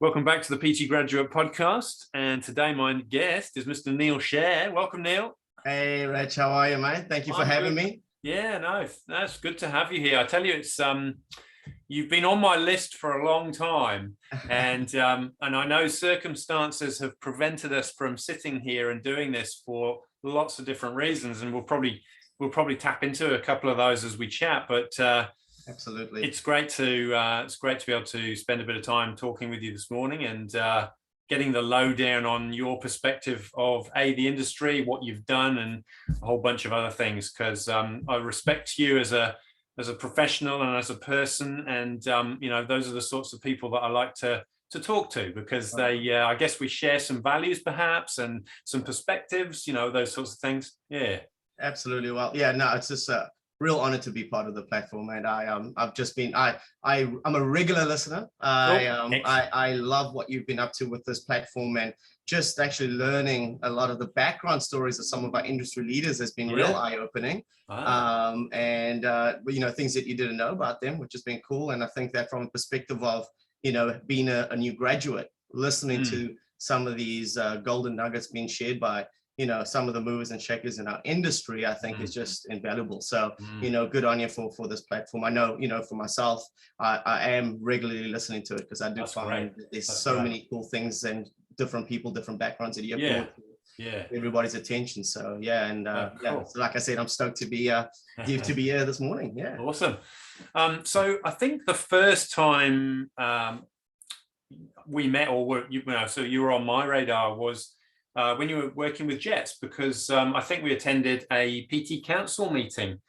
Welcome back to the PT Graduate Podcast. And today my guest is Mr. Neill Share. Welcome, Neill. Hey, Reg, how are you, mate? Thank you for having me. Yeah, no, that's good to have you here. I tell you, it's you've been on my list for a long time, and I know circumstances have prevented us from sitting here and doing this for lots of different reasons, and we'll probably tap into a couple of those as we chat. But absolutely, it's great to be able to spend a bit of time talking with you this morning and getting the lowdown on your perspective of the industry, what you've done, and a whole bunch of other things. Because I respect you as a professional and as a person, and those are the sorts of people that I like to talk to, because they I guess we share some values perhaps and some perspectives, those sorts of things. Yeah, absolutely. Well, yeah, no, it's just a real honor to be part of the platform, and I've just been I'm a regular listener. I love what you've been up to with this platform, and just actually learning a lot of the background stories of some of our industry leaders has been real eye-opening. Things that you didn't know about them, which has been cool. And I think that from a perspective of being a new graduate, listening to some of these golden nuggets being shared by some of the movers and shakers in our industry, I think is just invaluable. So, good on you for this platform. I know, for myself, I am regularly listening to it, because I do find that there's so many cool things and different people, different backgrounds that you have everybody's attention. So yeah, and cool. So like I said, I'm stoked to be here this morning. Yeah, awesome. So I think the first time we met, or so you were on my radar, was when you were working with Jets, because I think we attended a PT Council meeting,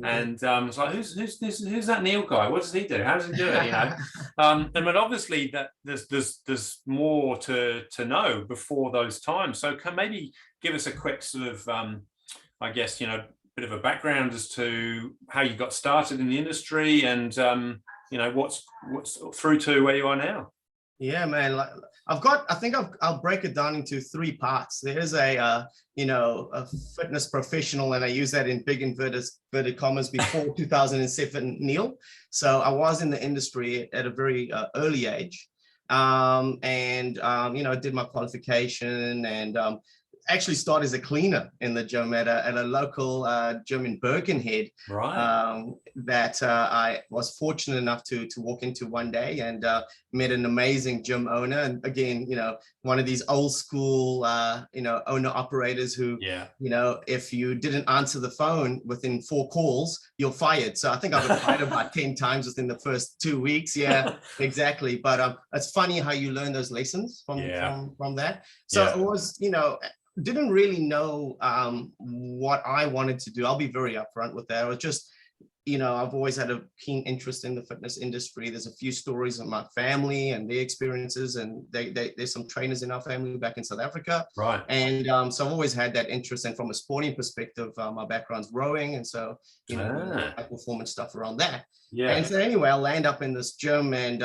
and I was like, who's that Neill guy? What does he do? How does he do it? But obviously that there's more to know before those times. So can maybe give us a quick sort of bit of a background as to how you got started in the industry, and what's through to where you are now. Yeah, man. I'll break it down into three parts. There's a fitness professional, and I use that in big inverted commas, before 2007, Neill. So I was in the industry at a very early age, I did my qualification, and actually started as a cleaner in the gym at a local gym in Birkenhead, that I was fortunate enough to walk into one day, and met an amazing gym owner. And again, one of these old school, owner operators who, if you didn't answer the phone within 4 calls, you're fired. So I think I got fired about 10 times within the first 2 weeks. Yeah, exactly. But it's funny how you learn those lessons from that. So it was, didn't really know what I wanted to do. I'll be very upfront with that. I was just, I've always had a keen interest in the fitness industry. There's a few stories of my family and their experiences, and there's some trainers in our family back in South Africa. Right. And so I've always had that interest. And from a sporting perspective, my background's rowing, and so high performance stuff around that. Yeah. And so anyway, I land up in this gym, and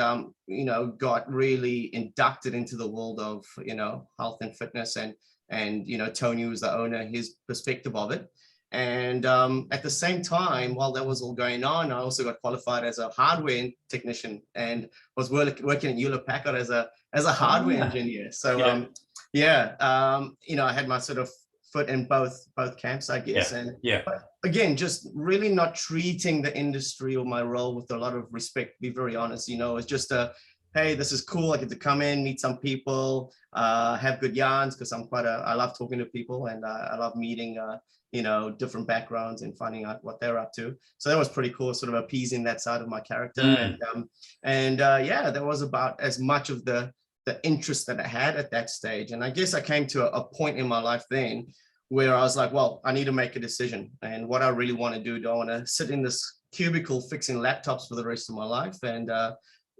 got really inducted into the world of health and fitness, and Tony, who's the owner, his perspective of it. And at the same time, while that was all going on, I also got qualified as a hardware technician, and was working at Hewlett Packard as a hardware engineer. So I had my sort of foot in both camps, I guess. But again, just really not treating the industry or my role with a lot of respect, to be very honest. It's just hey, this is cool. I get to come in, meet some people, have good yarns, because I love talking to people, and I love meeting, different backgrounds and finding out what they're up to. So that was pretty cool, sort of appeasing that side of my character. That was about as much of the interest that I had at that stage. And I guess I came to a point in my life then where I was like, well, I need to make a decision. And what I really want to do I want to sit in this cubicle fixing laptops for the rest of my life?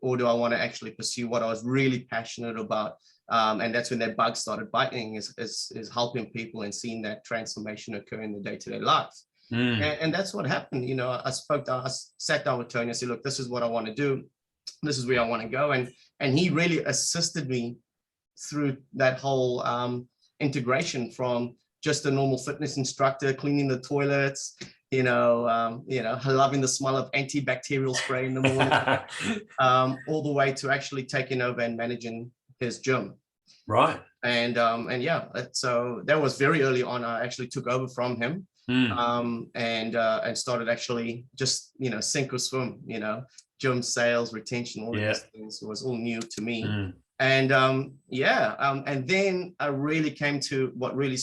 Or do I want to actually pursue what I was really passionate about? And that's when that bug started biting, is helping people and seeing that transformation occur in the day-to-day life. And that's what happened. I sat down with Tony. I said, look, this is what I want to do. This is where I want to go. And he really assisted me through that whole integration, from just a normal fitness instructor, cleaning the toilets, loving the smell of antibacterial spray in the morning, all the way to actually taking over and managing his gym. Right. And yeah, so that was very early on. I actually took over from him, and started actually just, sink or swim, gym sales, retention, all of these things was all new to me. And and then I really came to what really,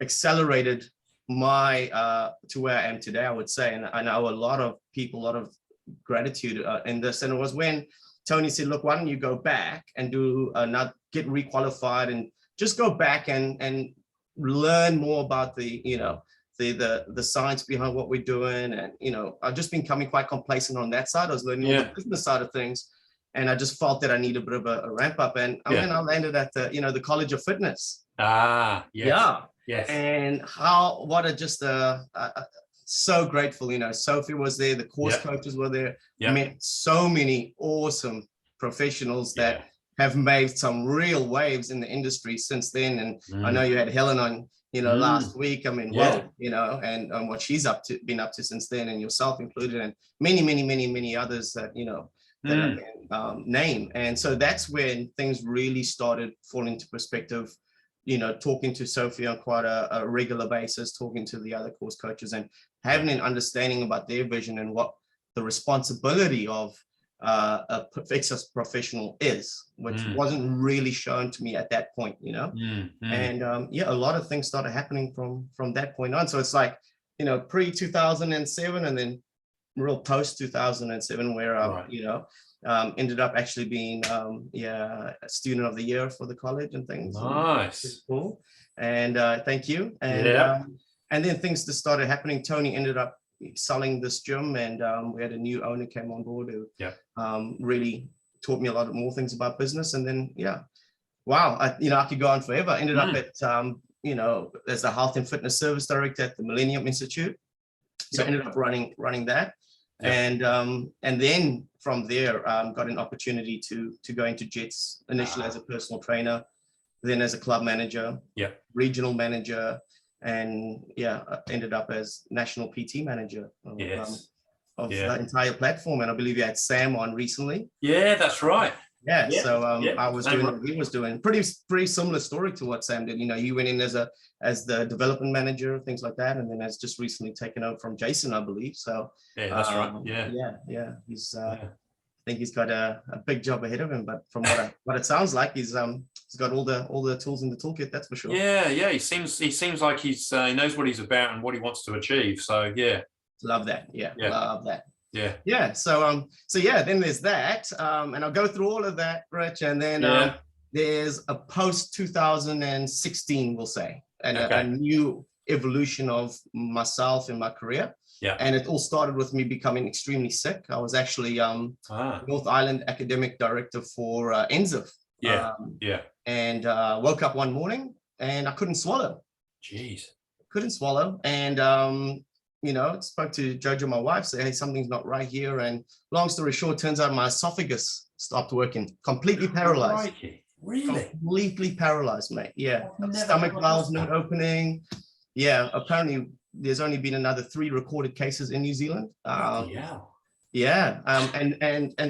accelerated my to where I am today, I would say. And I know a lot of people, a lot of gratitude in this. And it was when Tony said, look, why don't you go back and do not get requalified and just go back and learn more about the science behind what we're doing. And, I've just been becoming quite complacent on that side. I was learning all the business side of things. And I just felt that I needed a bit of a ramp up. And then I landed at the College of Fitness. Ah, yes. Yeah. Yes. And so grateful, Sophie was there, the course coaches were there, met so many awesome professionals that have made some real waves in the industry since then. And I know you had Helen on, last week. I mean, and what she's been up to since then, and yourself included, and many others that, that I can name. And so that's when things really started falling into perspective, talking to Sophie on quite a regular basis, talking to the other course coaches and having an understanding about their vision and what the responsibility of a fitness professional is, which wasn't really shown to me at that point, And a lot of things started happening from that point on. So it's like, pre 2007 and then real post 2007, where ended up actually being a student of the year for the college and things. Nice. Cool. And thank you. And then things just started happening. Tony ended up selling this gym, and we had a new owner came on board who really taught me a lot more things about business. And then wow, I could go on forever. Ended up at as the health and fitness service director at the Millennium Institute. So I ended up running that. And then from there, got an opportunity to go into Jets, initially as a personal trainer, then as a club manager, regional manager, and ended up as national PT manager of the entire platform. And I believe you had Sam on recently. Yeah, that's right. So I was doing what he was doing. Pretty similar story to what Sam did. You went in as the development manager, things like that, and then has just recently taken over from Jason, I believe. So that's right. He's I think he's got a big job ahead of him. But from what it sounds like, he's got all the tools in the toolkit. That's for sure. He seems like he knows what he's about and what he wants to achieve. So love that. Love that. So then there's that, and I'll go through all of that, Rich, and then there's a post 2016, we'll say, and a new evolution of myself in my career. And it all started with me becoming extremely sick. I was actually North Island academic director for NZIF. And woke up one morning and I couldn't swallow. Couldn't swallow, and spoke to Jojo, my wife, say, hey, something's not right here. And long story short, turns out my esophagus stopped working, completely paralyzed. Really? Completely paralyzed, mate. Stomach valves not opening. Apparently there's only been another 3 recorded cases in New Zealand. And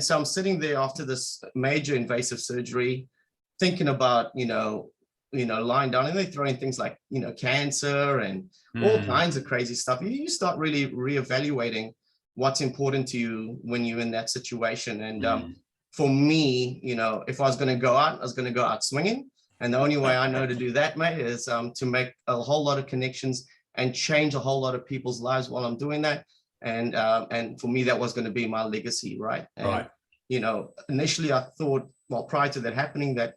so I'm sitting there after this major invasive surgery, thinking about, lying down, and they're throwing things like, cancer and all kinds of crazy stuff. You start really reevaluating what's important to you when you're in that situation. And for me, if I was going to go out, I was going to go out swinging. And the only way I know to do that, mate, is to make a whole lot of connections and change a whole lot of people's lives while I'm doing that. And for me, that was going to be my legacy, right? And, initially I thought, well, prior to that happening, that,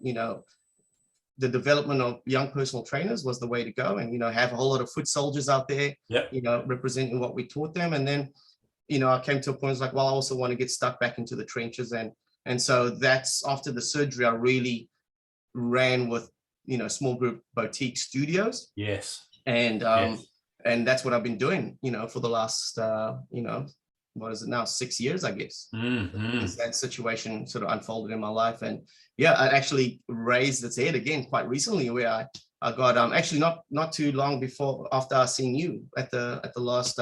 the development of young personal trainers was the way to go, and, have a whole lot of foot soldiers out there, representing what we taught them. And then, I came to a point, it's like, well, I also want to get stuck back into the trenches. And so that's after the surgery, I really ran with, small group boutique studios. And that's what I've been doing, for the last, what is it now, 6 years, I guess. That situation sort of unfolded in my life. And it actually raised its head again quite recently, where I got actually not too long before after I seen you at the last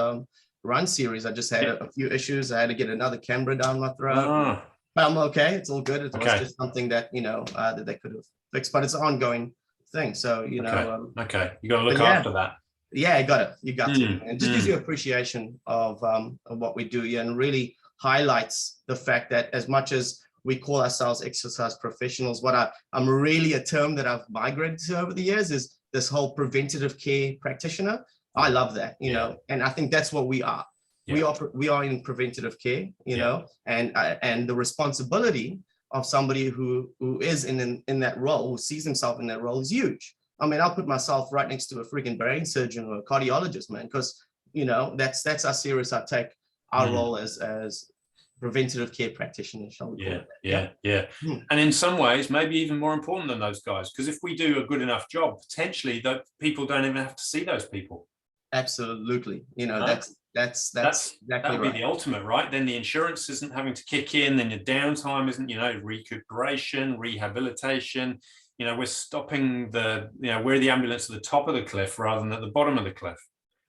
run series. I just had a few issues. I had to get another camera down my throat. Ah, But I'm okay. It's all good. It was okay. just something that that they could have fixed, but it's an ongoing thing. So Okay, you got to look yeah. after that. Yeah, you got it. You got to. And it just gives you appreciation of what we do, and really highlights the fact that as much as we call ourselves exercise professionals, what I'm really a term that I've migrated to over the years is this whole preventative care practitioner. I love that, you know, and I think that's what we are. Yeah. We are in preventative care, you know, and the responsibility of somebody who is in that role, who sees himself in that role, is huge. I mean, I'll put myself right next to a freaking brain surgeon or a cardiologist, man, because that's how serious I take our role as preventative care practitioners, shall we call it. Yeah. And in some ways, maybe even more important than those guys, because if we do a good enough job, potentially that people don't even have to see those people. Absolutely, that's exactly that would right. be the ultimate, right? Then the insurance isn't having to kick in, then your downtime isn't, recuperation, rehabilitation. We're stopping we're the ambulance at the top of the cliff rather than at the bottom of the cliff.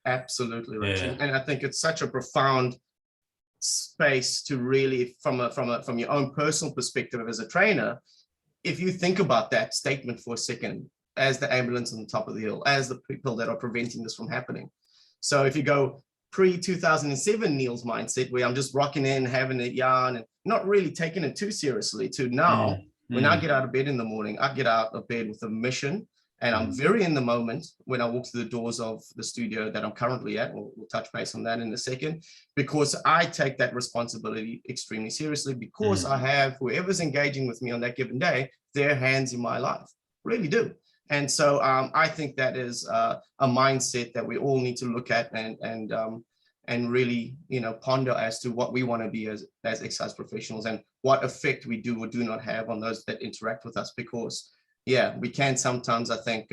Absolutely, Rich. And I think it's such a profound space to really, from your own personal perspective as a trainer, if you think about that statement for a second, as the ambulance on the top of the hill, as the people that are preventing this from happening. So if you go pre-2007 Neill's mindset, where I'm just rocking in, having a yarn, and not really taking it too seriously, to now, when I get out of bed in the morning, I get out of bed with a mission, and I'm very in the moment when I walk through the doors of the studio that I'm currently at. We'll touch base on that in a second, because I take that responsibility extremely seriously, because I have whoever's engaging with me on that given day, their hands in my life, really do. And so I think that is a mindset that we all need to look at and really, ponder as to what we want to be as exercise professionals, and what effect we do or do not have on those that interact with us. Because, we can sometimes, I think,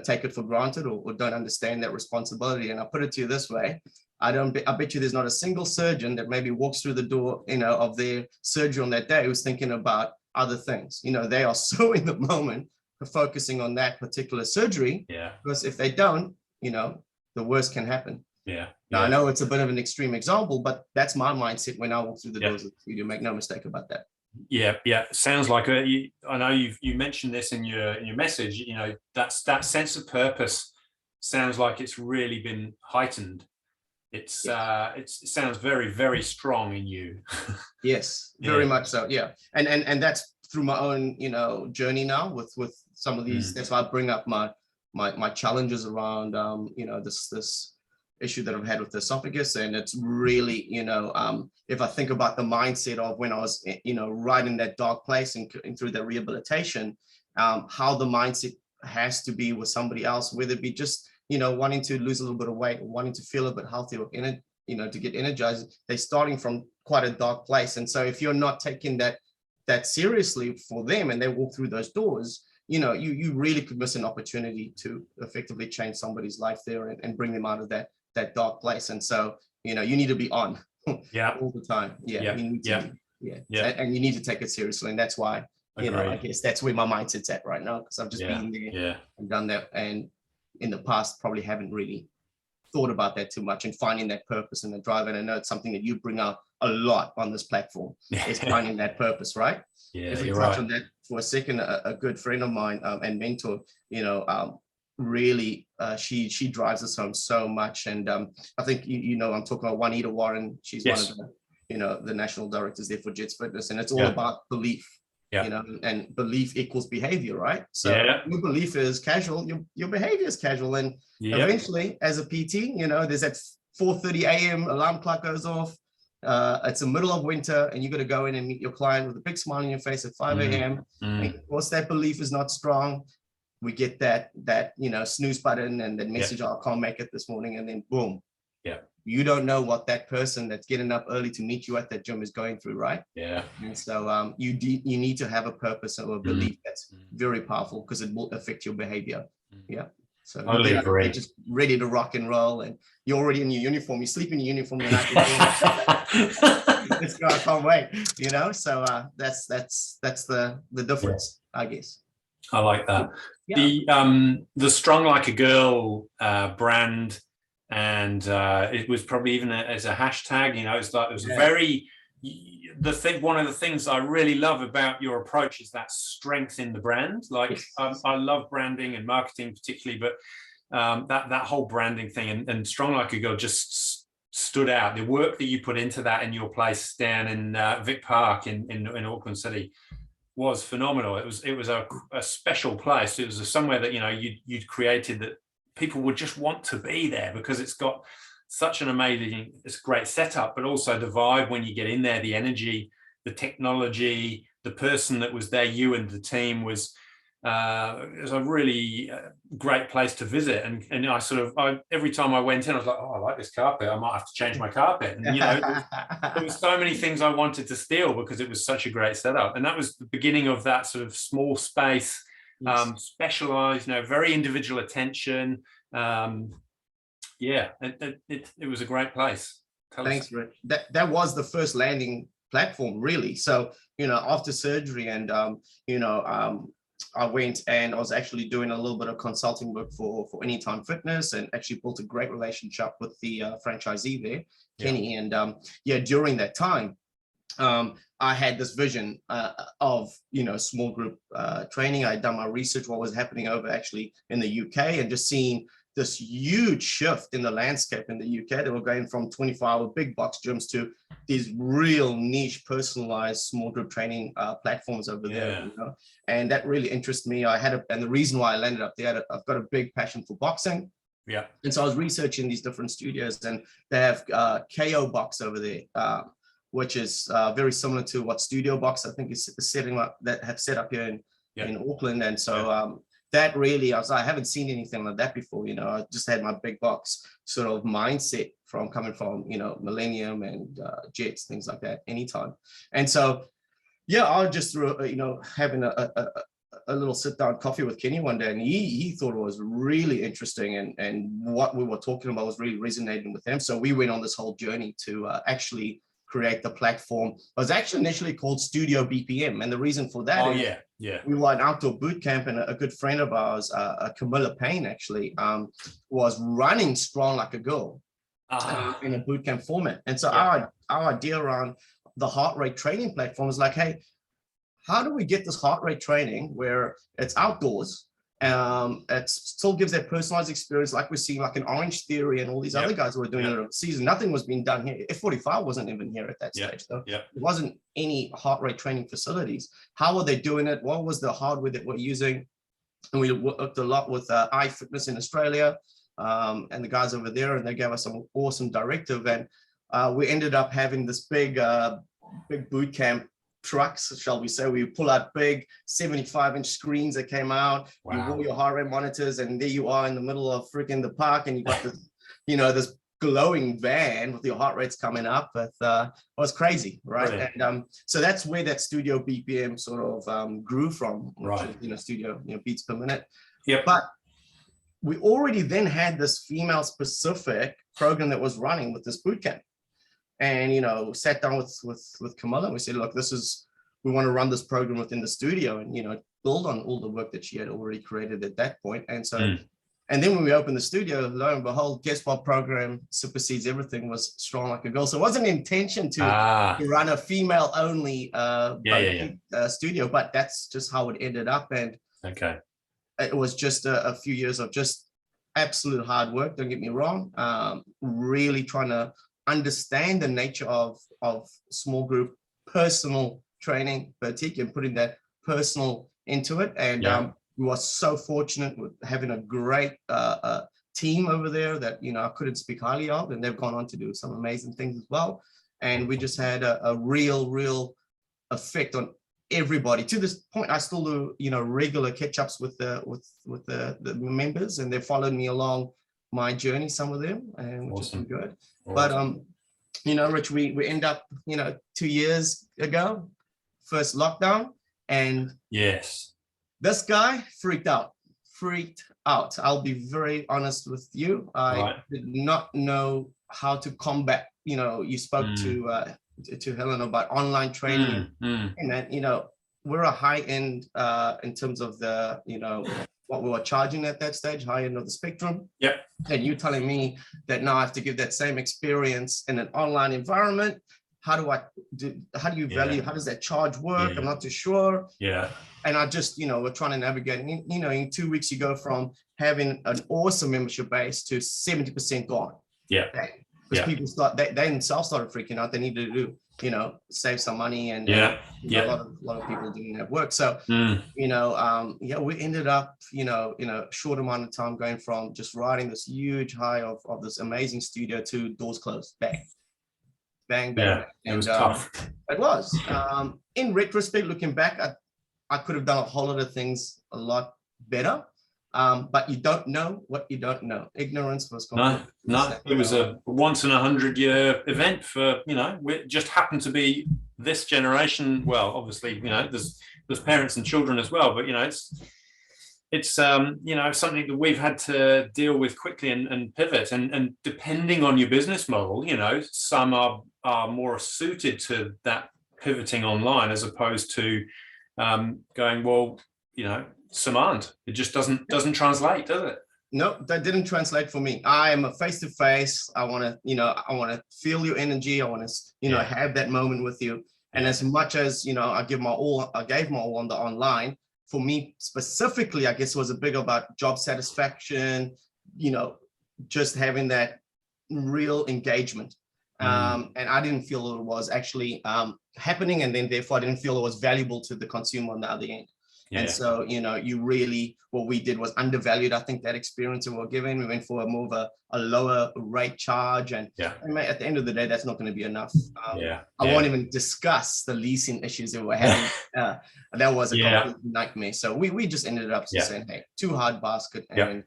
take it for granted or don't understand that responsibility. And I put it to you this way: I bet you there's not a single surgeon that maybe walks through the door, of their surgery on that day who's thinking about other things. They are so in the moment, focusing on that particular surgery, because if they don't, the worst can happen. Now, I know it's a bit of an extreme example, but that's my mindset when I walk through the doors of the studio. Make no mistake about that. Sounds like I know you mentioned this in your message. That sense of purpose sounds like it's really been heightened. It sounds very, very strong in you. Yes, very much so. And that's through my own journey now with some of these. That's why I bring up my challenges around this issue that I've had with the esophagus. And it's really, if I think about the mindset of when I was right in that dark place and through that rehabilitation, how the mindset has to be with somebody else, whether it be just wanting to lose a little bit of weight, or wanting to feel a bit healthier, or to get energized. They're starting from quite a dark place. And so if you're not taking that seriously for them, and they walk through those doors, you really could miss an opportunity to effectively change somebody's life there and bring them out of that dark place. And so, you need to be on all the time. And you need to take it seriously. And that's why, I guess that's where my mindset's at right now, because I've just been there and done that. And in the past, probably haven't really thought about that too much, and finding that purpose and the drive. And I know it's something that you bring out a lot on this platform, is finding that purpose, right? If we touch on that for a second, a good friend of mine and mentor, really, she drives us home so much. And I think, I'm talking about Juanita Warren. She's one of the national directors there for Jets Fitness, and it's all about belief. And belief equals behavior, right? So your belief is casual, your behavior is casual. And eventually, as a PT, there's that 4:30 a.m. alarm clock goes off. It's the middle of winter, and you got to go in and meet your client with a big smile on your face at 5 a.m. And of course, that belief is not strong. We get that snooze button and that message, I can't make it this morning, and then boom. You don't know what that person that's getting up early to meet you at that gym is going through, right? And so you need to have a purpose or a belief that's very powerful, because it will affect your behavior. So you're just ready to rock and roll, and you're already in your uniform. You sleep in your uniform the night before. Let's go! I can't wait. So that's the difference, I guess. I like that. Yeah. The Strong Like a Girl brand, and it was probably even as a hashtag. You know, it's like it was very. One of the things I really love about your approach is that strength in the brand. Like I love branding and marketing particularly, but that whole branding thing and Strong Like a Girl just stood out. The work that you put into that in your place down in Vic Park in Auckland City was phenomenal. It was a special place. It was somewhere that, you know, you'd created that people would just want to be there because it's got such an amazing, it's a great setup, but also the vibe when you get in there, the energy, the technology, the person that was there, you and the team was a really great place to visit. And I every time I went in, I was like, oh, I like this carpet. I might have to change my carpet. And, you know, there was so many things I wanted to steal because it was such a great setup. And that was the beginning of that sort of small space, specialized, you know, very individual attention. It was a great place. Thanks, Rich. That was the first landing platform, really. So, you know, after surgery and, I went and I was actually doing a little bit of consulting work for Anytime Fitness and actually built a great relationship with the franchisee there, Kenny. And during that time, I had this vision of, you know, small group training. I had done my research, what was happening over actually in the UK, and just seeing this huge shift in the landscape in the UK. They were going from 24-hour big box gyms to these real niche, personalized small group training platforms over there. You know? And that really interested me. And the reason why I landed up there, I've got a big passion for boxing. Yeah. And so I was researching these different studios, and they have KO Box over there, which is very similar to what Studio Box I think is setting up, that have set up here in Auckland. And so that really, I haven't seen anything like that before. You know, I just had my big box sort of mindset from coming from, you know, Millennium and Jets, things like that, Anytime. And so, I just, you know, having a little sit down coffee with Kenny one day, and he thought it was really interesting, and what we were talking about was really resonating with him. So we went on this whole journey to actually create the platform. It was actually initially called Studio BPM, and the reason for that we were an outdoor boot camp, and a good friend of ours, Camilla Payne, actually was running Strong Like a Girl in a boot camp format. And so our idea around the heart rate training platform is like, hey, how do we get this heart rate training where it's outdoors? It still gives that personalized experience, like we're seeing like an Orange Theory and all these other guys who were doing it over season. Nothing was being done here. F45 wasn't even here at that stage. So there wasn't any heart rate training facilities. How were they doing it? What was the hardware that we're using? And we worked a lot with iFitness in Australia and the guys over there, and they gave us some awesome directive. And we ended up having this big boot camp trucks, shall we say. We pull out big 75-inch screens that came out. You wore your heart rate monitors, and there you are in the middle of freaking the park, and you got this, you know, this glowing van with your heart rates coming up. But it was crazy, right? Brilliant. And so that's where that Studio BPM sort of grew from, which is, you know, studio, you know, beats per minute. But we already then had this female specific program that was running with this boot camp. And, you know, sat down with Camilla, and we said, look, we want to run this program within the studio and, you know, build on all the work that she had already created at that point. And so, and then when we opened the studio, lo and behold, guess what program supersedes everything was Strong Like a Girl. So it wasn't an intention to run a female only studio, but that's just how it ended up. And it was just a few years of just absolute hard work. Don't get me wrong. Really trying to understand the nature of small group personal training, boutique, and putting that personal into it. And we were so fortunate with having a great team over there that, you know, I couldn't speak highly of, and they've gone on to do some amazing things as well. And we just had a real effect on everybody. To this point, I still do, you know, regular catch-ups with the members, and they followed me along my journey, some of them, and which has been good. But you know, Rich, we end up, you know, 2 years ago, first lockdown, and this guy freaked out. I'll be very honest with you. I did not know how to combat. You know, you spoke to Helen about online training, and that, you know, we're a high end in terms of the, what we were charging at that stage, high end of the spectrum. Yep. And you telling me that now I have to give that same experience in an online environment. How do you value, how does that charge work? I'm not too sure. Yeah. And I just, we're trying to navigate, in 2 weeks, you go from having an awesome membership base to 70% gone. Yeah. Because people they themselves started freaking out. They needed to save some money, and a lot of people doing that work. So, we ended up, in a short amount of time going from just riding this huge high of this amazing studio to doors closed, bang, bang, bang. Yeah, and, it was tough. It was. In retrospect, looking back, I could have done a whole lot of things a lot better. But you don't know what you don't know. Ignorance was complete. No, it was a once in 100-year event for, it just happened to be this generation. Well, obviously, there's parents and children as well, but it's something that we've had to deal with quickly and pivot. And depending on your business model, some are more suited to that pivoting online as opposed to going, well, some aren't. It just doesn't translate, does it? No, that didn't translate for me. I am a face-to-face. I want to feel your energy. I want to have that moment with you. And as much as I gave my all on the online. For me specifically, I guess it was a big about job satisfaction. Just having that real engagement. And I didn't feel it was actually happening, and then therefore I didn't feel it was valuable to the consumer on the other end. Yeah. And so, you really, what we did was undervalued, I think, that experience that we were given. We went for more of a lower rate charge. And at the end of the day, that's not going to be enough. I won't even discuss the leasing issues that we're having. That was a complete nightmare. So we just ended up saying, hey, too hard basket. And,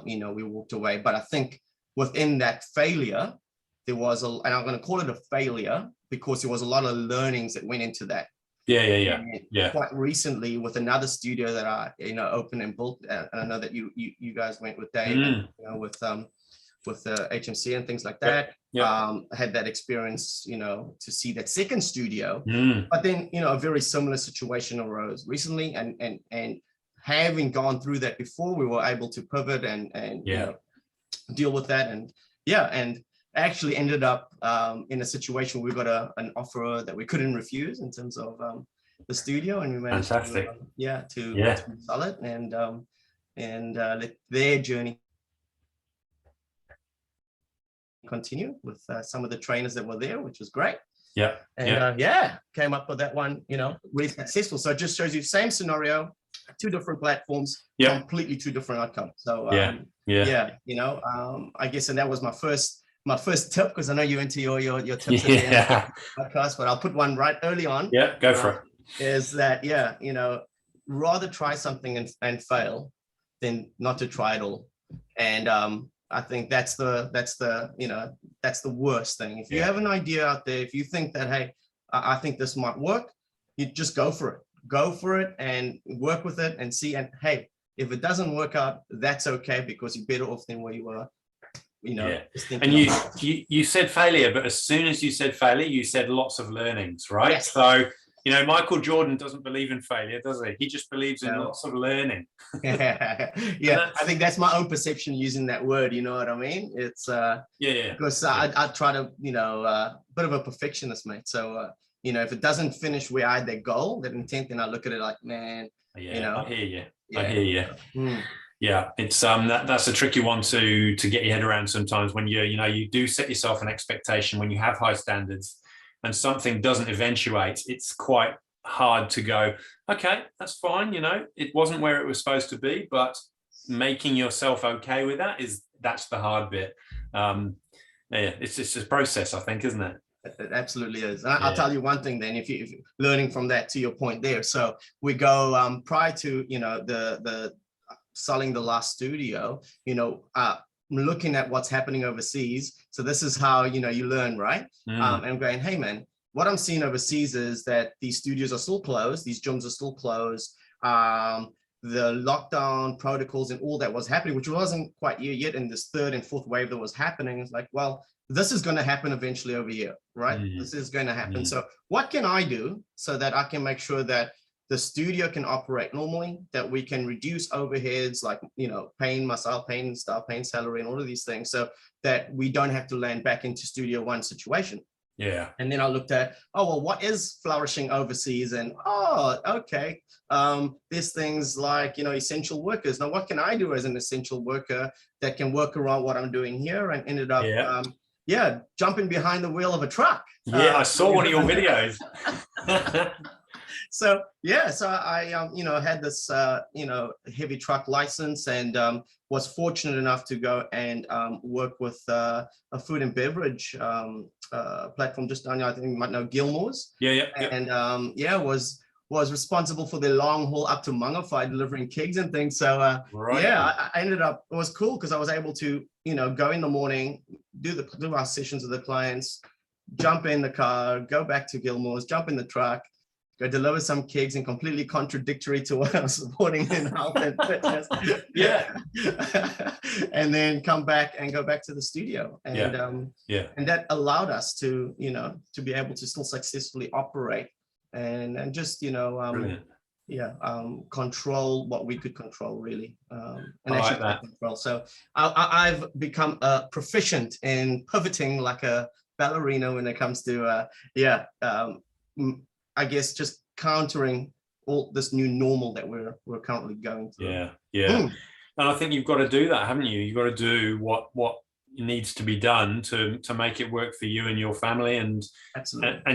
we walked away. But I think within that failure, there was and I'm going to call it a failure because there was a lot of learnings that went into that. Quite recently with another studio that I opened and built, and I know that you guys went with Dave, with the HMC and things like that. Had that experience, to see that second studio, but then a very similar situation arose recently, and having gone through that before, we were able to pivot and deal with that, and actually ended up in a situation where we got an offer that we couldn't refuse in terms of the studio, and we managed to sell it and let their journey continue with some of the trainers that were there, which was great. Came up with that one, really successful. So it just shows you same scenario, two different platforms, completely two different outcomes. So I guess, and that was my first tip, because I know you're into your tips at the end of the podcast, but I'll put one right early on. Yeah, go for it. Is that rather try something and fail than not to try it all. And I think that's the worst thing. If you have an idea out there, if you think that, hey, I think this might work, you just go for it and work with it and see. And hey, if it doesn't work out, that's okay, because you're better off than where you were. And you said failure, but as soon as you said failure, you said lots of learnings, right? Yes. So Michael Jordan doesn't believe in failure, does he? He just believes in lots of learning. I think that's my own perception using that word. You know what I mean? It's because I try to bit of a perfectionist, mate. So if it doesn't finish where I had that goal, that intent, then I look at it like, man, I hear you. Yeah, it's that's a tricky one to get your head around sometimes, when you do set yourself an expectation when you have high standards and something doesn't eventuate. It's quite hard to go, okay, that's fine, it wasn't where it was supposed to be, but making yourself okay with that's the hard bit. It's just a process, I think, isn't it? It absolutely is. And I'll tell you one thing then, if you're learning from that, to your point there. So we go prior to the selling the last studio, looking at what's happening overseas. So this is how, you learn, right? And I'm going, hey man, what I'm seeing overseas is that these studios are still closed. These gyms are still closed. The lockdown protocols and all that was happening, which wasn't quite here yet. And this third and fourth wave that was happening is like, well, this is going to happen eventually over here, right? This is going to happen. So what can I do so that I can make sure that the studio can operate normally, that we can reduce overheads like, paying myself, paying staff, paying salary and all of these things, so that we don't have to land back into Studio One situation. Yeah. And then I looked at, oh, well, what is flourishing overseas? And, oh, okay, there's things like, essential workers. Now, what can I do as an essential worker that can work around what I'm doing here? And ended up, jumping behind the wheel of a truck. Yeah, I saw one of your videos. So I had this heavy truck license, and was fortunate enough to go and work with a food and beverage platform just down here. I think you might know Gilmore's. And was responsible for the long haul up to Mangawhai, delivering kegs and things. So I ended up, it was cool because I was able to go in the morning, do our sessions with the clients, jump in the car, go back to Gilmore's, jump in the truck, go deliver some kegs, and completely contradictory to what I was supporting in health and fitness. And then come back and go back to the studio. And and that allowed us to, to be able to still successfully operate and just, control what we could control, really. And actually like control. So I've become proficient in pivoting like a ballerina when it comes to, I guess, just countering all this new normal that we're currently going through. And I think you've got to do that, haven't you? You've got to do what needs to be done to make it work for you and your family and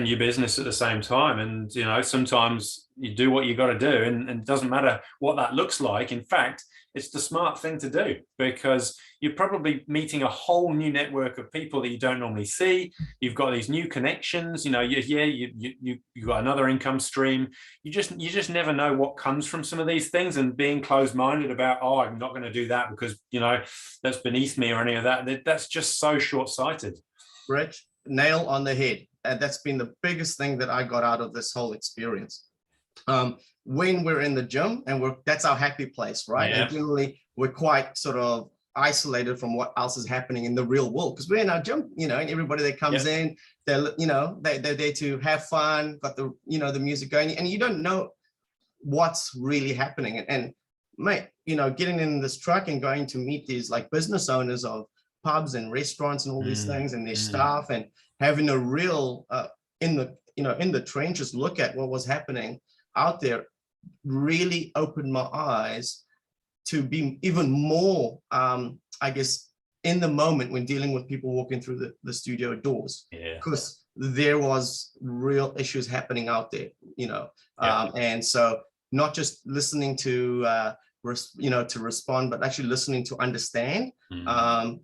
your business at the same time. And sometimes you do what you got to do, and it doesn't matter what that looks like. In fact, it's the smart thing to do, because you're probably meeting a whole new network of people that you don't normally see. You've got these new connections, you've got another income stream. You just never know what comes from some of these things, and being closed-minded about, oh, I'm not going to do that because, that's beneath me or any of that. That's just so short-sighted. Rich, nail on the head. And that's been the biggest thing that I got out of this whole experience. When we're in the gym, and that's our happy place, right? And generally we're quite sort of isolated from what else is happening in the real world, because we're in our gym, and everybody that comes in, they're there to have fun, got the the music going, and you don't know what's really happening. And mate, getting in this truck and going to meet these like business owners of pubs and restaurants and all these things, and their staff, and having a real in the trenches look at what was happening out there, really opened my eyes to be even more, I guess, in the moment when dealing with people walking through the studio doors, because there was real issues happening out there, and so not just listening to respond, but actually listening to understand.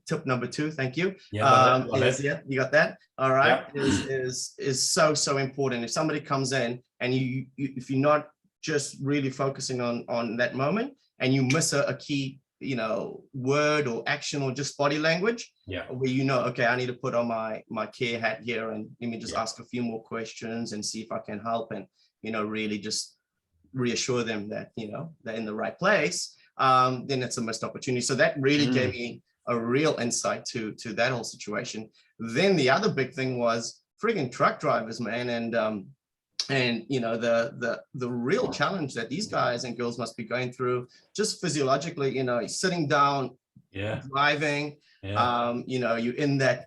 Tip number 2, thank you. You got that. All right. Is so important. If somebody comes in and if you're not just really focusing on that moment, and you miss a key word or action or just body language, where okay, I need to put on my care hat here, and let me just ask a few more questions and see if I can help, and really just reassure them that they're in the right place, then it's a missed opportunity. So that really gave me a real insight to that whole situation. Then the other big thing was frigging truck drivers, man, and the real challenge that these guys and girls must be going through, just physiologically, sitting down, driving, you're in that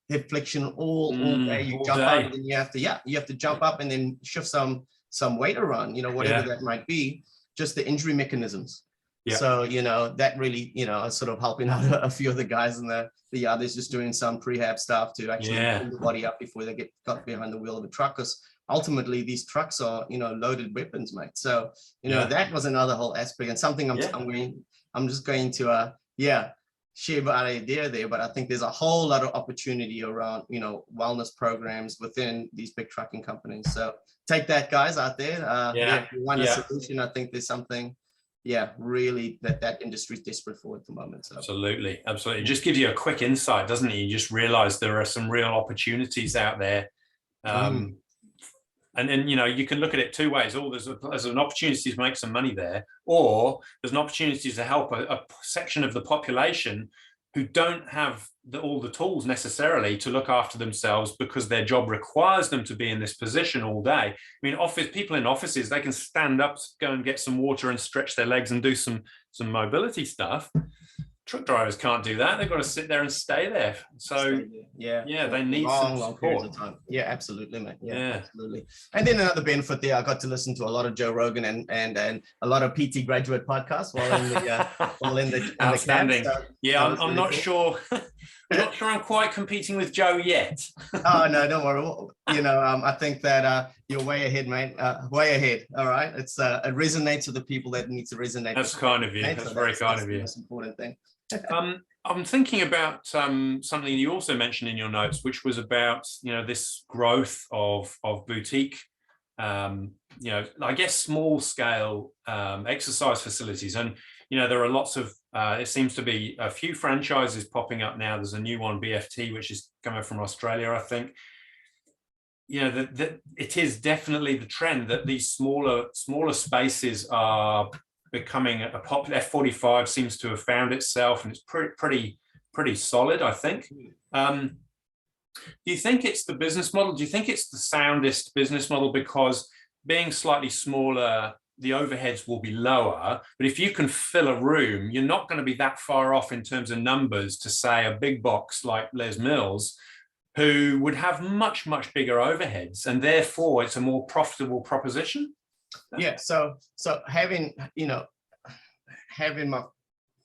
hip flexion all day, you jump up, and then you have to jump up and then shift some weight around, whatever that might be, just the injury mechanisms. So that really sort of helping out a few of the guys, and the others just doing some prehab stuff to actually pull the body up before they get got behind the wheel of a truck, because ultimately these trucks are loaded weapons, mate. So that was another whole aspect, and something I'm just going to share my idea there. But I think there's a whole lot of opportunity around wellness programs within these big trucking companies. So take that, guys, out there. If you want a solution, I think there's something really that industry is desperate for at the moment. So absolutely it just gives you a quick insight, doesn't it? You just realize there are some real opportunities out there. And then, you can look at it two ways. There's an opportunity to make some money there, or there's an opportunity to help a section of the population who don't have all the tools necessarily to look after themselves because their job requires them to be in this position all day. I mean, people in offices, they can stand up, go and get some water and stretch their legs and do some mobility stuff. Truck drivers can't do that. They've got to sit there and stay there. So yeah, they need some long periods of time. Yeah, absolutely, man. Yeah, absolutely. And then another benefit there, I got to listen to a lot of Joe Rogan and a lot of PT graduate podcasts while in the outstanding. The camp. So yeah, I'm not sure. I'm not sure I'm quite competing with Joe yet. Oh no, don't worry. You know, I think that you're way ahead, mate. Way ahead. All right. It resonates with the people that need to resonate. That's kind of you. That's very kind of you. That's the most important thing. I'm thinking about something you also mentioned in your notes, which was about, you know, this growth of boutique, you know, I guess small scale exercise facilities. And, you know, there are lots of, it seems to be a few franchises popping up now. There's a new one, BFT, which is coming from Australia, I think. You know, that it is definitely the trend that these smaller spaces are becoming a popular. F45 seems to have found itself, and it's pretty solid, I think. Do you think it's the business model? Do you think it's the soundest business model? Because being slightly smaller, the overheads will be lower, but if you can fill a room, you're not going to be that far off in terms of numbers to, say, a big box like Les Mills, who would have much bigger overheads, and therefore it's a more profitable proposition. Yeah, so having my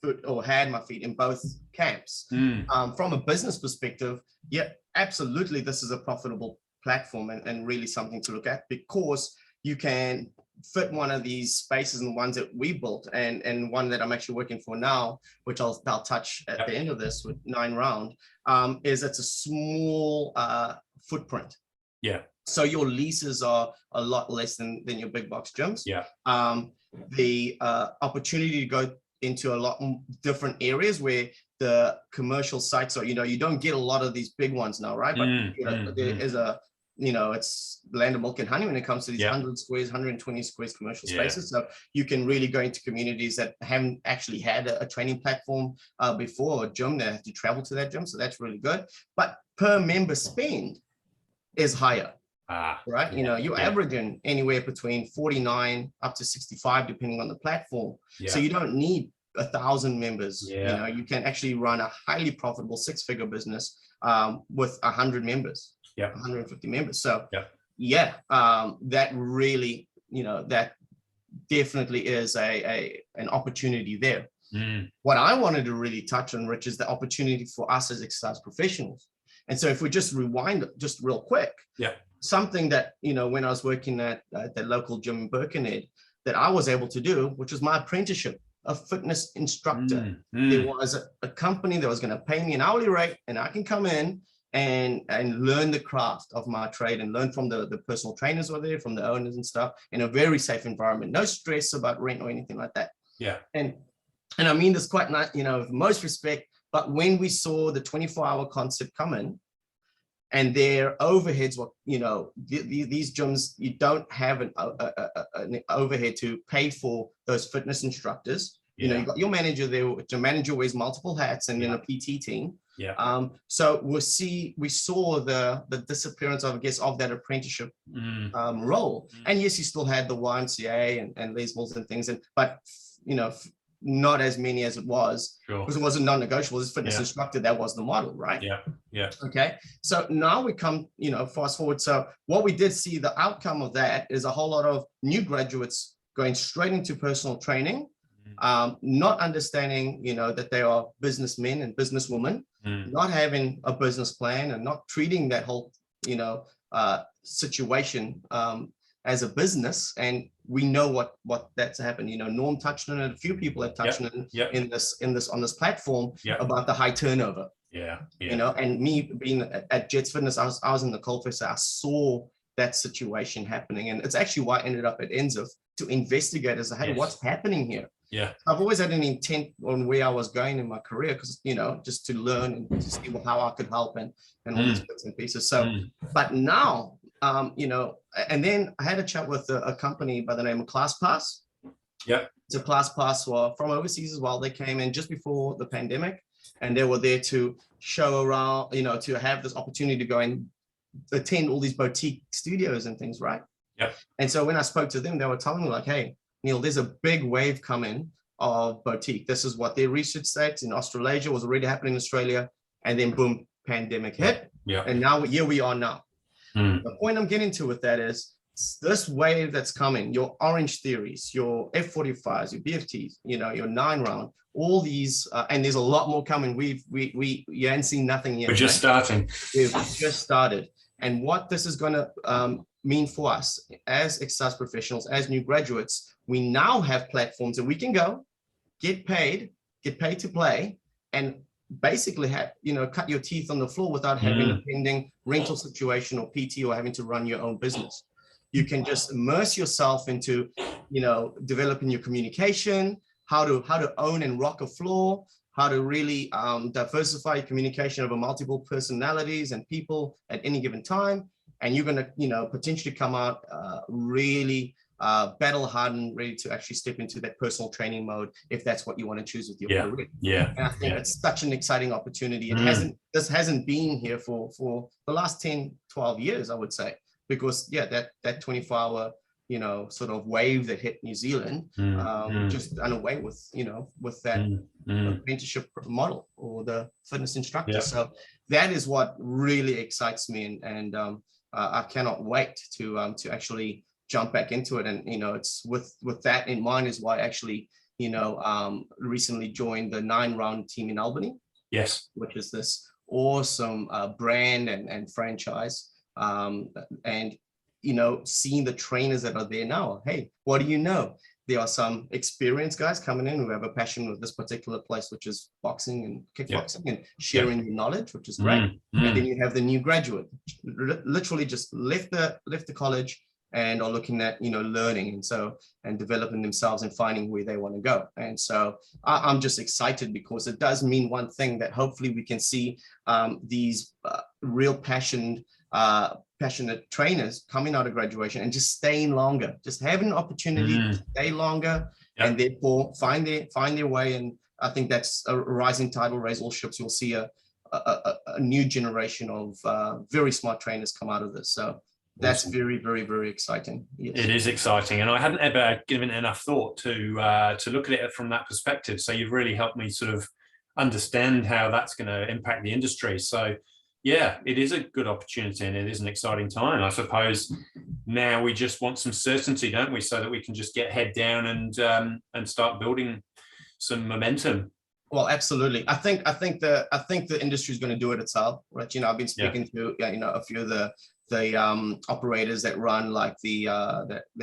foot, or had my feet in both camps, from a business perspective, yeah, absolutely, this is a profitable platform and really something to look at, because you can fit one of these spaces, and the ones that we built, and one that I'm actually working for now, which I'll touch at the end of this with 9 Round, is it's a small footprint. Yeah. So your leases are a lot less than your big box gyms. Yeah. The opportunity to go into a lot different areas where the commercial sites are, you know, you don't get a lot of these big ones now, right? But there is a, you know, it's land of milk and honey when it comes to these 100 squares, 120 squares commercial spaces. So you can really go into communities that haven't actually had a training platform before, or a gym. They have to travel to that gym. So that's really good. But per member spend is higher. Right, you know, you're averaging anywhere between 49 up to 65, depending on the platform. So you don't need 1,000 members. You know, you can actually run a highly profitable 6-figure business with 100 members, 150 members. So that really, you know, that definitely is an opportunity there. What I wanted to really touch on, Rich, is the opportunity for us as exercise professionals. And so if we just rewind just real quick, something that, you know, when I was working at the local gym in Birkenhead, that I was able to do, which was my apprenticeship, a fitness instructor. There was a company that was going to pay me an hourly rate, and I can come in and learn the craft of my trade, and learn from the personal trainers who are there, from the owners and stuff, in a very safe environment. No stress about rent or anything like that. And I mean this quite nice, you know, with most respect. But when we saw the 24-hour concept come in, and their overheads were, you know, these gyms, you don't have an overhead to pay for those fitness instructors. You know, you got your manager there. Your manager wears multiple hats, and then a PT team. So we saw the disappearance of, I guess, of that apprenticeship role. And yes, you still had the YMCA and Les Mills and things, but you know, not as many as it was, because it wasn't non-negotiable. As fitness instructor, that was the model, right? Okay. So now we come, you know, fast forward. So what we did see, the outcome of that is a whole lot of new graduates going straight into personal training, not understanding, you know, that they are businessmen and businesswomen, not having a business plan, and not treating that whole, you know, situation as a business. And we know what that's happened. You know, Norm touched on it. A few people have touched on it on this platform about the high turnover. You know, and me being at Jets Fitness, I was in the coalface. So I saw that situation happening, and it's actually why I ended up at NZF to investigate as to, hey, what's happening here. I've always had an intent on where I was going in my career, because, you know, just to learn and to see how I could help and all these bits and pieces. So, but now, you know, and then I had a chat with a company by the name of ClassPass. It's a ClassPass from overseas as well. They came in just before the pandemic. and they were there to show around, you know, to have this opportunity to go and attend all these boutique studios and things, right? Yep. And so when I spoke to them, they were telling me like, hey, Neill, there's a big wave coming of boutique. This is what their research states in Australasia was already happening in Australia. And then boom, pandemic hit. Yeah. And now here we are now. Mm. The point I'm getting to with that is this wave that's coming, your Orange Theories, your F45s, your BFTs, you know, your 9-round, all these, and there's a lot more coming. You haven't seen nothing yet. We're just starting. We've just started. And what this is going to mean for us as exercise professionals, as new graduates, we now have platforms that we can go, get paid to play, and basically have, you know, cut your teeth on the floor without having a pending rental situation or PT or having to run your own business. You can just immerse yourself into, you know, developing your communication, how to own and rock a floor, how to really diversify your communication over multiple personalities and people at any given time. And you're going to, you know, potentially come out really battle hardened, ready to actually step into that personal training mode if that's what you want to choose with your career. Yeah. And I think it's such an exciting opportunity. This hasn't been here for the last 10, 12 years, I would say, because that 24-hour, you know, sort of wave that hit New Zealand just done away with, you know, with that apprenticeship model or the fitness instructor. So that is what really excites me, and I cannot wait to actually jump back into it. And, you know, it's with that in mind is why I actually, you know, recently joined the 9-round team in Albany. Yes. Which is this awesome brand and franchise. And, you know, seeing the trainers that are there now, hey, what do you know? There are some experienced guys coming in who have a passion with this particular place, which is boxing and kickboxing and sharing your knowledge, which is great. And then you have the new graduate, literally just left the college and are looking at, you know, learning and developing themselves and finding where they want to go. And so I'm just excited because it does mean one thing, that hopefully we can see these real passionate trainers coming out of graduation and just staying longer, just having an opportunity to stay longer and therefore find their way. And I think that's a rising tide will raise all ships. You'll see a new generation of very smart trainers come out of this. So that's very, very, very exciting. Yes. It is exciting, and I hadn't ever given enough thought to look at it from that perspective. So you've really helped me sort of understand how that's going to impact the industry. So yeah, it is a good opportunity and it is an exciting time. I suppose now we just want some certainty, don't we, so that we can just get head down and start building some momentum. Well, absolutely. I think the industry is going to do it itself, right? You know, I've been speaking to you know, a few of the operators that run like the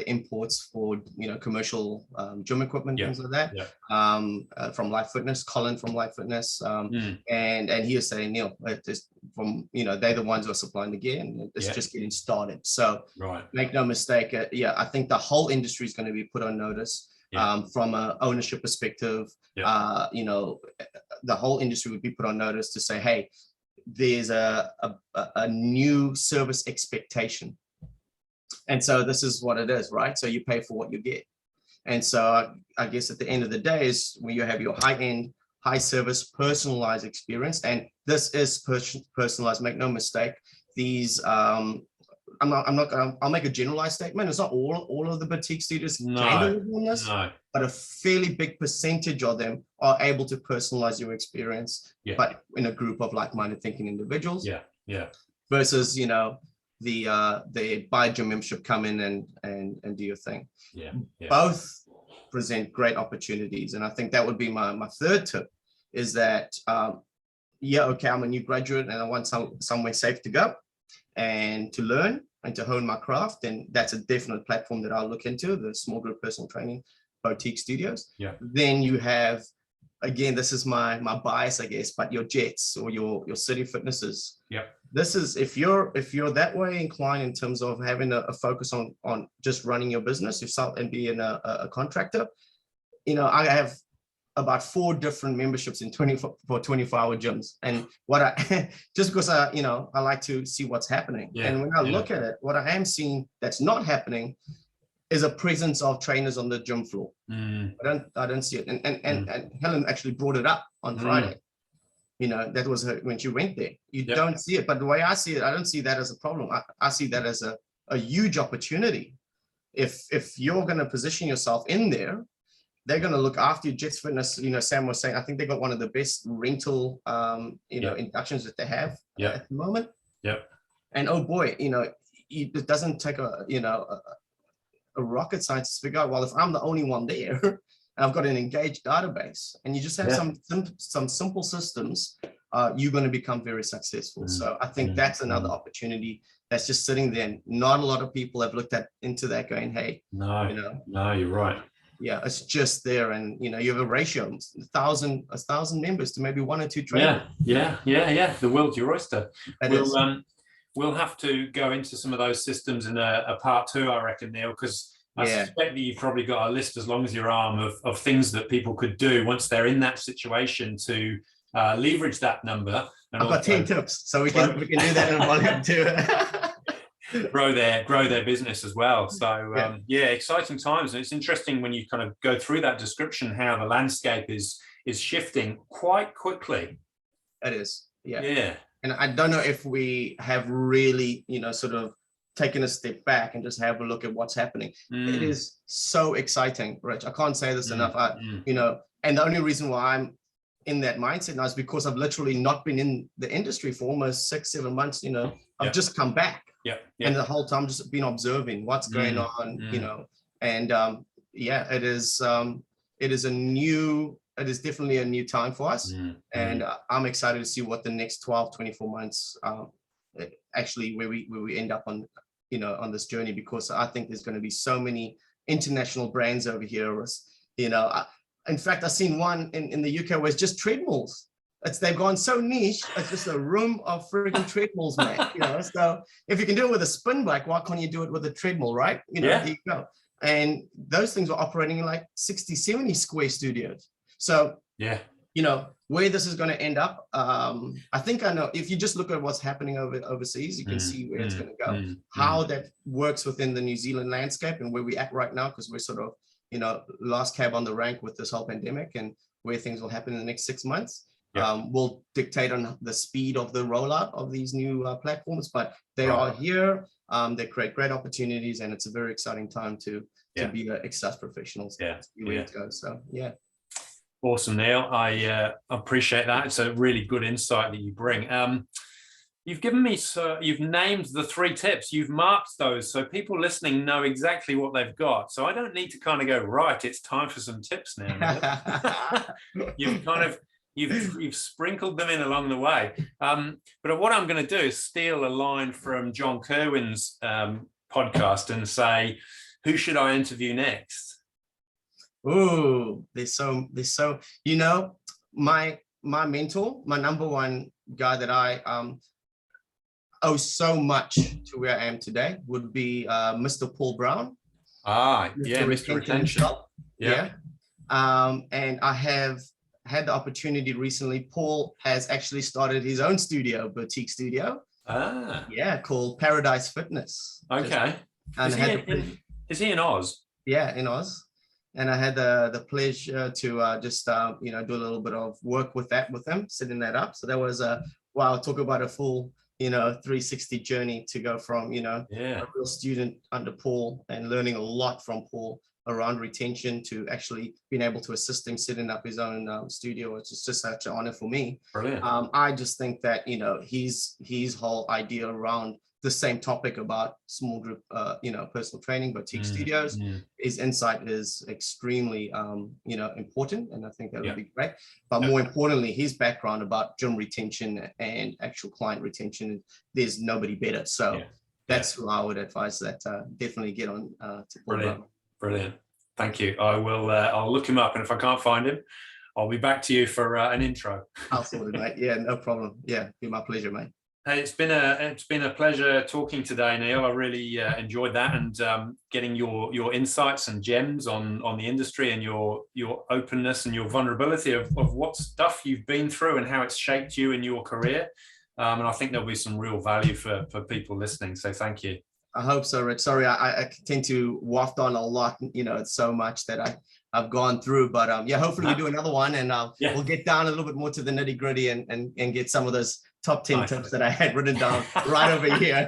imports for, you know, commercial gym equipment, things like that. From Life Fitness, Colin from Life Fitness, and he was saying, Neill, from, you know, they're the ones who are supplying the gear, and it's just getting started. So make no mistake, I think the whole industry is going to be put on notice. From an ownership perspective, you know, the whole industry would be put on notice to say, hey, there's a new service expectation. And so this is what it is, right? So you pay for what you get. And so I guess at the end of the day is when you have your high-end, high service, personalized experience, and this is personalized, make no mistake. These, I'll make a generalized statement. It's not all of the boutique studios can deliver on this, but a fairly big percentage of them are able to personalize your experience, but in a group of like-minded thinking individuals. Versus, you know, the buy gym membership, come in and do your thing. Both present great opportunities, and I think that would be my third tip is that okay, I'm a new graduate and I want somewhere safe to go and to learn and to hone my craft, and that's a definite platform that I'll look into, the small group personal training boutique studios. Then you have, again, this is my bias, I guess, but your Jets or your City Fitnesses. This is, if you're that way inclined in terms of having a focus on just running your business yourself and being a contractor, you know, I have about 4 different memberships in 24-hour gyms, and what I just because I like to see what's happening. And when I look at it, what I am seeing that's not happening is a presence of trainers on the gym floor. I don't see it. And Helen actually brought it up on Friday. that was when she went there. You Yep. don't see it, but the way I see it, I don't see that as a problem. I see that as a huge opportunity. If you're going to position yourself in there, they're going to look after you. Jets Fitness, Sam was saying, I think they got one of the best rental, inductions that they have at the moment. Yep. And oh boy, it doesn't take a rocket scientist to figure out, well, if I'm the only one there, and I've got an engaged database, and you just have some simple systems, you're going to become very successful. So I think that's another opportunity that's just sitting there. And not a lot of people have looked into that going, hey, no, you're right. Yeah, it's just there, and you have a ratio, 1,000 members to maybe 1 or 2 trainers. Yeah. The world's your oyster. We'll have to go into some of those systems in a part 2, I reckon, Neill, because I suspect that you've probably got a list as long as your arm of things that people could do once they're in that situation to leverage that number. And I've got 10 tips, so we can do that in volume 2. grow their business as well. So exciting times. And it's interesting when you kind of go through that description how the landscape is shifting quite quickly. It is. And I don't know if we have really sort of taken a step back and just have a look at what's happening. It is so exciting, Rich. I can't say this enough. And the only reason why I'm in that mindset now is because I've literally not been in the industry for almost 6-7 months. I've just come back. And the whole time just been observing what's going on, and it is definitely a new time for us. And I'm excited to see what the next 12-24 months actually where we end up on on this journey, because I think there's going to be so many international brands over here. In fact, I've seen one in the UK where it's just treadmills. They've gone so niche. It's just a room of freaking treadmills, man. So if you can do it with a spin bike, why can't you do it with a treadmill, right? There you go. And those things are operating in like 60-70 square studios. So where this is going to end up, I think I know. If you just look at what's happening overseas, you can see where it's going to go. How that works within the New Zealand landscape and where we're at right now, because we're sort of last cab on the rank with this whole pandemic, and where things will happen in the next 6 months. Will dictate on the speed of the rollout of these new platforms, but they are here. They create great opportunities, and it's a very exciting time to be an exercise professional. Where it goes. So awesome, Neill. I appreciate that. It's a really good insight that you bring. You've given me, you've named the 3 tips. You've marked those, so people listening know exactly what they've got. So I don't need to kind of go, right, it's time for some tips now. You've sprinkled them in along the way. But what I'm going to do is steal a line from John Kerwin's podcast and say, who should I interview next? Oh, there's so my mentor, my number one guy that I owe so much to where I am today would be Mr. Paul Brown. Mr. Retention. And I have had the opportunity recently. Paul has actually started his own boutique studio. Called Paradise Fitness. Okay. And is he in Oz? Yeah, in Oz. And I had the pleasure to just do a little bit of work with him, setting that up. So that was talk about a full 360 journey to go from a real student under Paul and learning a lot from Paul around retention to actually being able to assist him setting up his own studio. It's just such an honor for me. Brilliant. I just think that his whole idea around the same topic about small group personal training boutique studios, his insight is extremely important, and I think that would be great. But more importantly, his background about gym retention and actual client retention, there's nobody better. So that's who I would advise that definitely get on to Paul. Brilliant. Thank you. I will. I'll look him up, and if I can't find him, I'll be back to you for an intro. I'll sort it, mate. Yeah, no problem. Yeah, be my pleasure, mate. Hey, it's been a pleasure talking today, Neill. I really enjoyed that, and getting your insights and gems on the industry, and your openness and your vulnerability of what stuff you've been through and how it's shaped you in your career. And I think there'll be some real value for people listening. So thank you. I hope so, Rich. Sorry, I tend to waft on a lot. It's so much that I've gone through, but yeah, hopefully we do another one, and Yeah. we'll get down a little bit more to the nitty gritty and get some of those top 10 Nice. tips that I had written down right over here.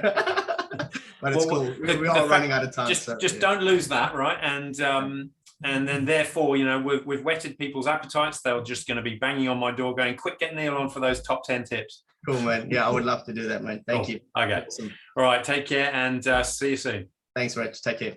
But it's cool. We are running out of time. Just don't lose that, right? And then therefore, we've whetted people's appetites. They're just going to be banging on my door going, quick, get Neill on for those top 10 tips. Cool, man. Yeah, I would love to do that, man. Thank you. Okay. Awesome. All right. Take care and see you soon. Thanks, Rich. Take care.